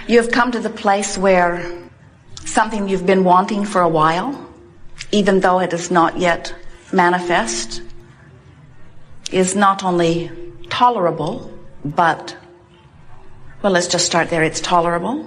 You have come to the place where something you've been wanting for a while, even though it is not yet manifest, is not only tolerable, but, well, let's just start there. It's tolerable.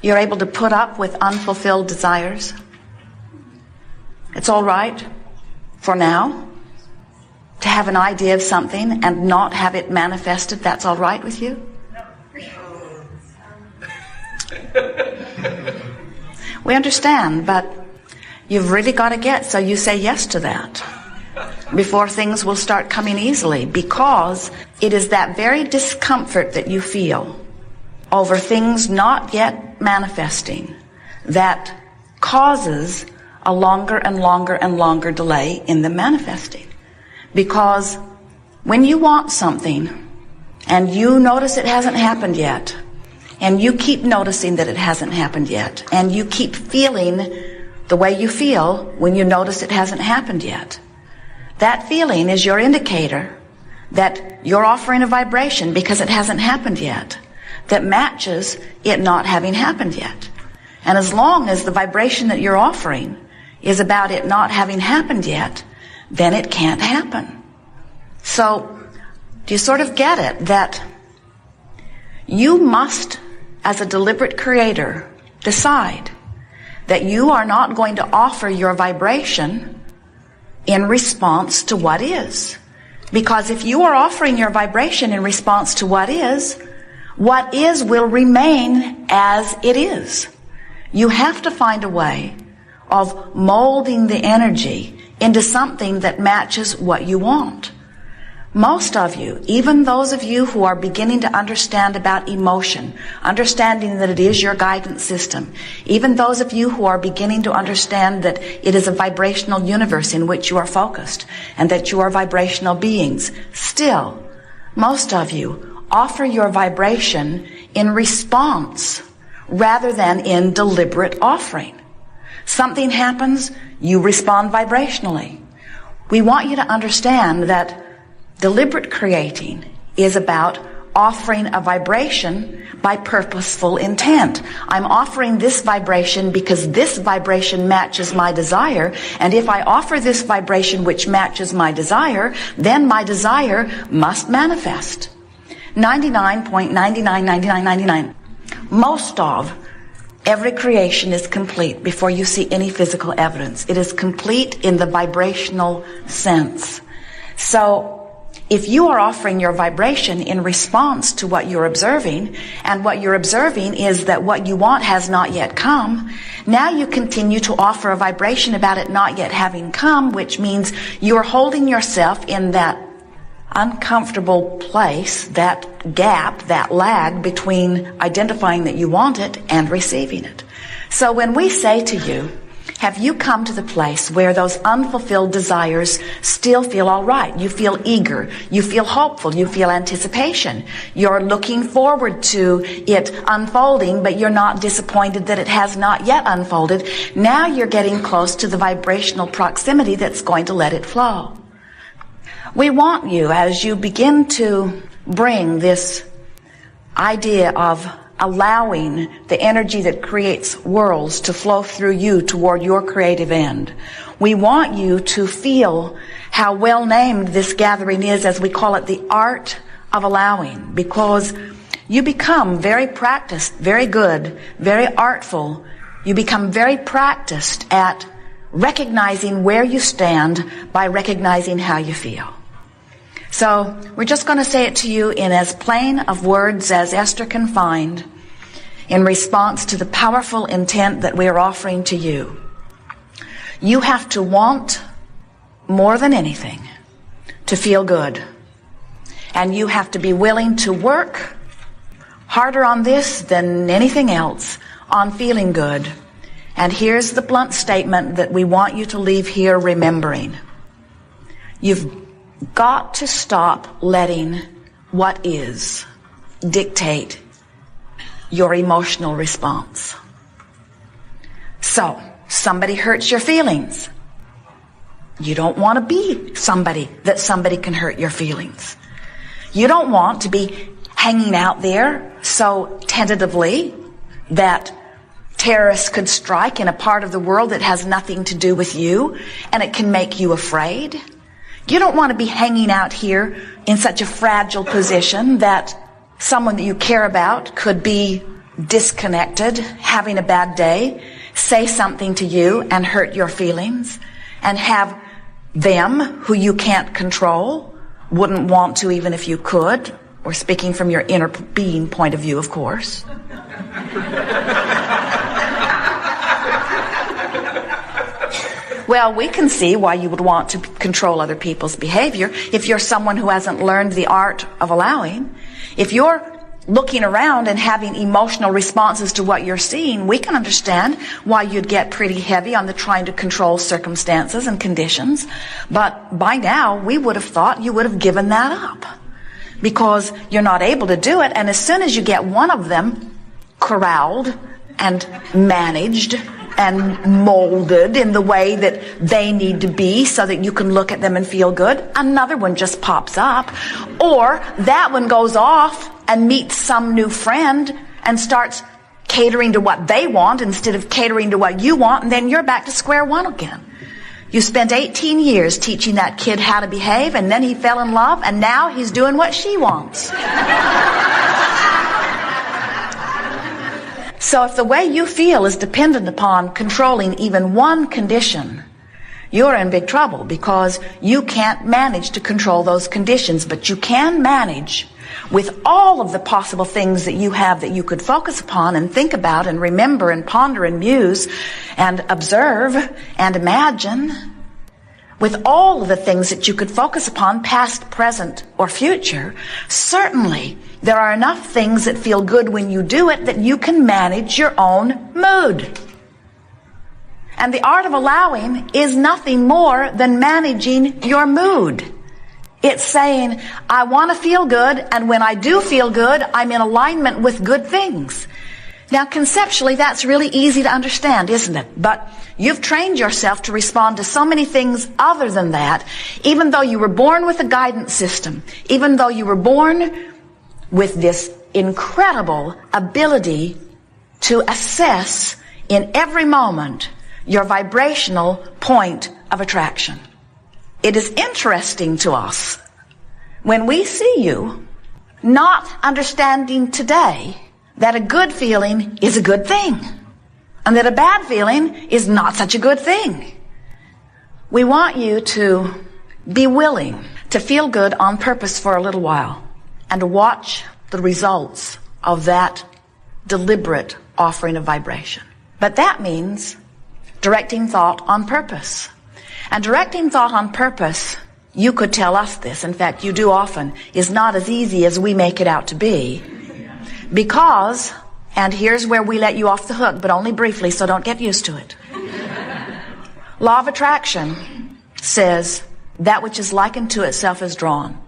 You're able to put up with unfulfilled desires. It's all right for now to have an idea of something and not have it manifested. That's all right with you? We understand, but you've really got to get, so you say yes to that before things will start coming easily, because it is that very discomfort that you feel over things not yet manifesting that causes a longer and longer and longer delay in them manifesting. Because when you want something and you notice it hasn't happened yet, and you keep noticing that it hasn't happened yet, and you keep feeling the way you feel when you notice it hasn't happened yet, that feeling is your indicator that you're offering a vibration because it hasn't happened yet that matches it not having happened yet. And as long as the vibration that you're offering is about it not having happened yet, then it can't happen. So, do you sort of get it that you must, as a deliberate creator, decide that you are not going to offer your vibration in response to what is. Because if you are offering your vibration in response to what is will remain as it is. You have to find a way of molding the energy into something that matches what you want. Most of you, even those of you who are beginning to understand about emotion, understanding that it is your guidance system, even those of you who are beginning to understand that it is a vibrational universe in which you are focused and that you are vibrational beings, still, most of you offer your vibration in response rather than in deliberate offering. Something happens, you respond vibrationally. We want you to understand that deliberate creating is about offering a vibration by purposeful intent. I'm offering this vibration because this vibration matches my desire, and if I offer this vibration which matches my desire, then my desire must manifest. 99.999999. Most of every creation is complete before you see any physical evidence. It is complete in the vibrational sense. So, if you are offering your vibration in response to what you're observing, and what you're observing is that what you want has not yet come, now you continue to offer a vibration about it not yet having come, which means you're holding yourself in that uncomfortable place, that gap, that lag between identifying that you want it and receiving it. So when we say to you, have you come to the place where those unfulfilled desires still feel all right? You feel eager. You feel hopeful. You feel anticipation. You're looking forward to it unfolding, but you're not disappointed that it has not yet unfolded. Now you're getting close to the vibrational proximity that's going to let it flow. We want you, as you begin to bring this idea of allowing the energy that creates worlds to flow through you toward your creative end. We want you to feel how well named this gathering is, as we call it, the art of allowing, because you become very practiced, very good, very artful. You become very practiced at recognizing where you stand by recognizing how you feel. So we're just going to say it to you in as plain of words as Esther can find in response to the powerful intent that we are offering to you. You have to want more than anything to feel good. And you have to be willing to work harder on this than anything else on feeling good. And here's the blunt statement that we want you to leave here remembering. You've got to stop letting what is dictate your emotional response. So, somebody hurts your feelings. You don't want to be somebody that somebody can hurt your feelings. You don't want to be hanging out there so tentatively that terrorists could strike in a part of the world that has nothing to do with you, and it can make you afraid. You don't want to be hanging out here in such a fragile position that someone that you care about could be disconnected, having a bad day, say something to you and hurt your feelings, and have them, who you can't control, wouldn't want to even if you could, or speaking from your inner being point of view, of course. Well, we can see why you would want to control other people's behavior if you're someone who hasn't learned the art of allowing. If you're looking around and having emotional responses to what you're seeing, we can understand why you'd get pretty heavy on the trying to control circumstances and conditions. But by now, we would have thought you would have given that up because you're not able to do it. And as soon as you get one of them corralled and managed and molded in the way that they need to be so that you can look at them and feel good, another one just pops up. Or that one goes off and meets some new friend and starts catering to what they want instead of catering to what you want, and then you're back to square one again. You spent 18 years teaching that kid how to behave, and then he fell in love, and now he's doing what she wants. So if the way you feel is dependent upon controlling even one condition, you're in big trouble because you can't manage to control those conditions, but you can manage with all of the possible things that you have that you could focus upon and think about and remember and ponder and muse and observe and imagine. With all of the things that you could focus upon, past, present, or future, certainly there are enough things that feel good when you do it that you can manage your own mood. And the art of allowing is nothing more than managing your mood. It's saying, I want to feel good, and when I do feel good, I'm in alignment with good things. Now, conceptually, that's really easy to understand, isn't it? But you've trained yourself to respond to so many things other than that, even though you were born with a guidance system, even though you were born with this incredible ability to assess in every moment your vibrational point of attraction. It is interesting to us when we see you not understanding today that a good feeling is a good thing and that a bad feeling is not such a good thing. We want you to be willing to feel good on purpose for a little while and to watch the results of that deliberate offering of vibration. But that means directing thought on purpose. And directing thought on purpose, you could tell us this, in fact you do often, is not as easy as we make it out to be. Because, and here's where we let you off the hook, but only briefly, so don't get used to it. Law of attraction says that which is likened to itself is drawn.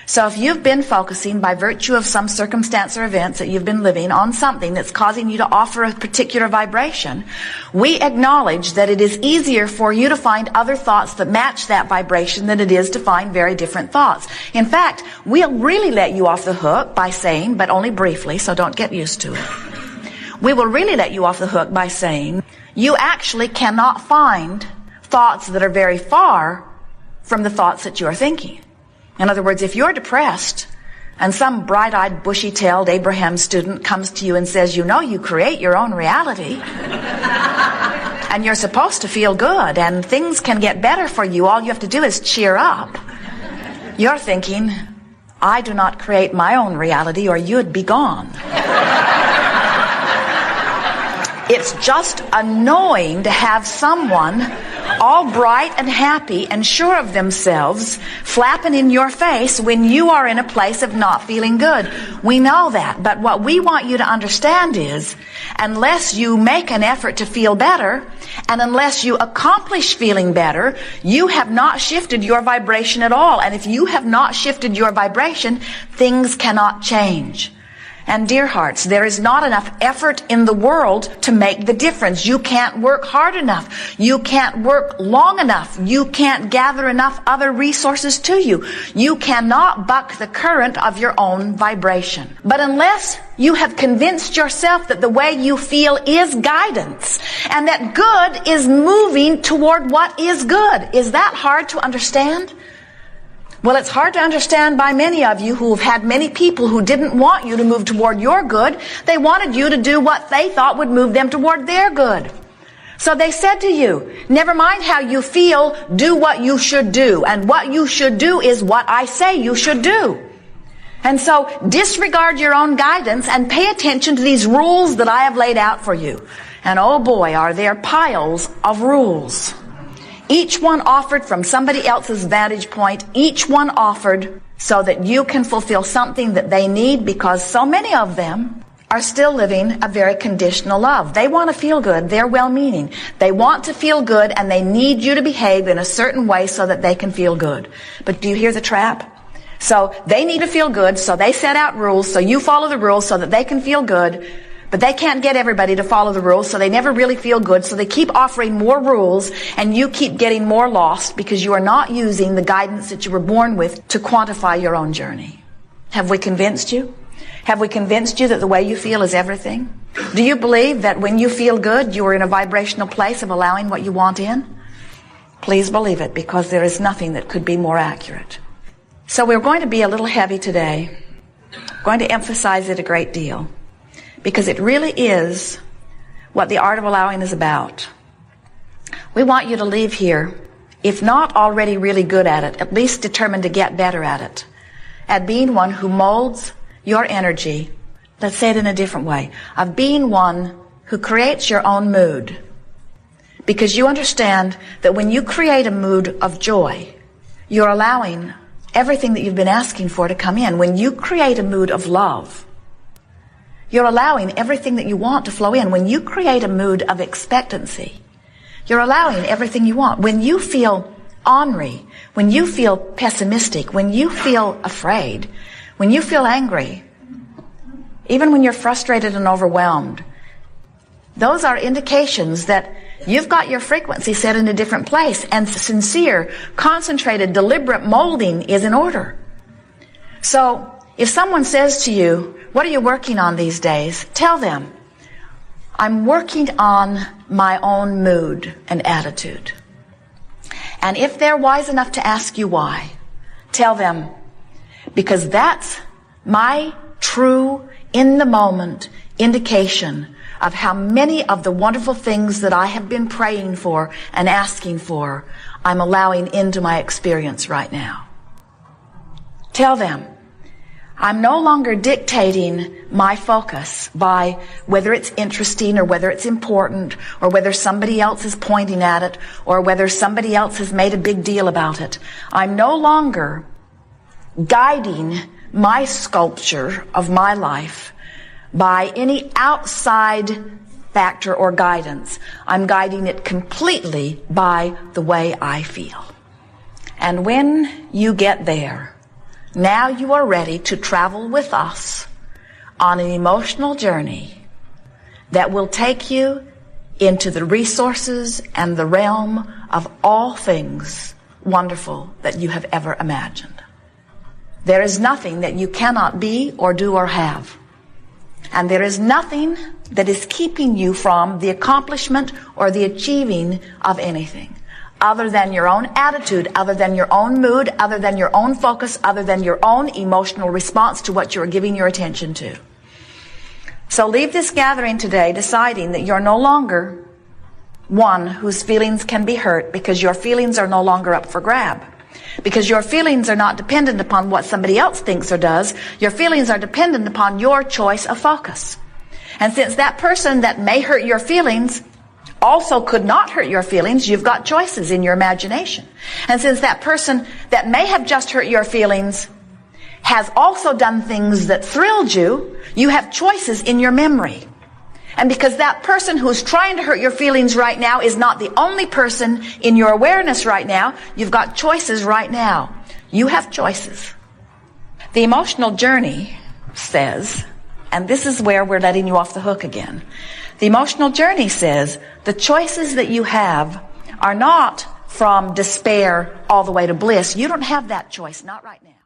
So if you've been focusing by virtue of some circumstance or events that you've been living on something that's causing you to offer a particular vibration, we acknowledge that it is easier for you to find other thoughts that match that vibration than it is to find very different thoughts. In fact, we'll really let you off the hook by saying, but only briefly, so don't get used to it. We will really let you off the hook by saying, you actually cannot find thoughts that are very far from the thoughts that you're thinking. In other words, if you're depressed and some bright-eyed, bushy-tailed Abraham student comes to you and says, you know, you create your own reality and you're supposed to feel good and things can get better for you, all you have to do is cheer up. You're thinking, I do not create my own reality or you'd be gone. It's just annoying to have someone all bright and happy and sure of themselves flapping in your face when you are in a place of not feeling good. We know that, but what we want you to understand is unless you make an effort to feel better and unless you accomplish feeling better, you have not shifted your vibration at all. And if you have not shifted your vibration, things cannot change. And dear hearts, there is not enough effort in the world to make the difference. You can't work hard enough. You can't work long enough. You can't gather enough other resources to you. You cannot buck the current of your own vibration. But unless you have convinced yourself that the way you feel is guidance and that good is moving toward what is good, is that hard to understand? Well, it's hard to understand by many of you who have had many people who didn't want you to move toward your good. They wanted you to do what they thought would move them toward their good. So they said to you, never mind how you feel, do what you should do. And what you should do is what I say you should do. And so disregard your own guidance and pay attention to these rules that I have laid out for you. And oh boy, are there piles of rules. Each one offered from somebody else's vantage point. Each one offered so that you can fulfill something that they need, because so many of them are still living a very conditional love. They want to feel good. They're well-meaning. They want to feel good, and they need you to behave in a certain way so that they can feel good. But do you hear the trap? So they need to feel good, so they set out rules, so you follow the rules so that they can feel good. But they can't get everybody to follow the rules, so they never really feel good. So they keep offering more rules, and you keep getting more lost because you are not using the guidance that you were born with to quantify your own journey. Have we convinced you? Have we convinced you that the way you feel is everything? Do you believe that when you feel good, you are in a vibrational place of allowing what you want in? Please believe it, because there is nothing that could be more accurate. So we're going to be a little heavy today. I'm going to emphasize it a great deal, because it really is what the art of allowing is about. We want you to leave here, if not already really good at it, at least determined to get better at it, at being one who molds your energy. Let's say it in a different way, of being one who creates your own mood. Because you understand that when you create a mood of joy, you're allowing everything that you've been asking for to come in. When you create a mood of love, you're allowing everything that you want to flow in. When you create a mood of expectancy, you're allowing everything you want. When you feel ornery, when you feel pessimistic, when you feel afraid, when you feel angry, even when you're frustrated and overwhelmed, those are indications that you've got your frequency set in a different place, and sincere, concentrated, deliberate molding is in order. So if someone says to you, what are you working on these days? Tell them, I'm working on my own mood and attitude. And if they're wise enough to ask you why, tell them, because that's my true, in the moment indication of how many of the wonderful things that I have been praying for and asking for, I'm allowing into my experience right now. Tell them, I'm no longer dictating my focus by whether it's interesting or whether it's important or whether somebody else is pointing at it or whether somebody else has made a big deal about it. I'm no longer guiding my sculpture of my life by any outside factor or guidance. I'm guiding it completely by the way I feel. And when you get there, now you are ready to travel with us on an emotional journey that will take you into the resources and the realm of all things wonderful that you have ever imagined. There is nothing that you cannot be or do or have. And there is nothing that is keeping you from the accomplishment or the achieving of anything other than your own attitude, other than your own mood, other than your own focus, other than your own emotional response to what you're giving your attention to. So leave this gathering today deciding that you're no longer one whose feelings can be hurt, because your feelings are no longer up for grab. Because your feelings are not dependent upon what somebody else thinks or does. Your feelings are dependent upon your choice of focus. And since that person that may hurt your feelings also could not hurt your feelings, you've got choices in your imagination. And since that person that may have just hurt your feelings has also done things that thrilled you, you have choices in your memory. And because that person who's trying to hurt your feelings right now is not the only person in your awareness right now, you've got choices right now. You have choices. The emotional journey says, And this is where we're letting you off the hook again. The emotional journey says the choices that you have are not from despair all the way to bliss. You don't have that choice, not right now.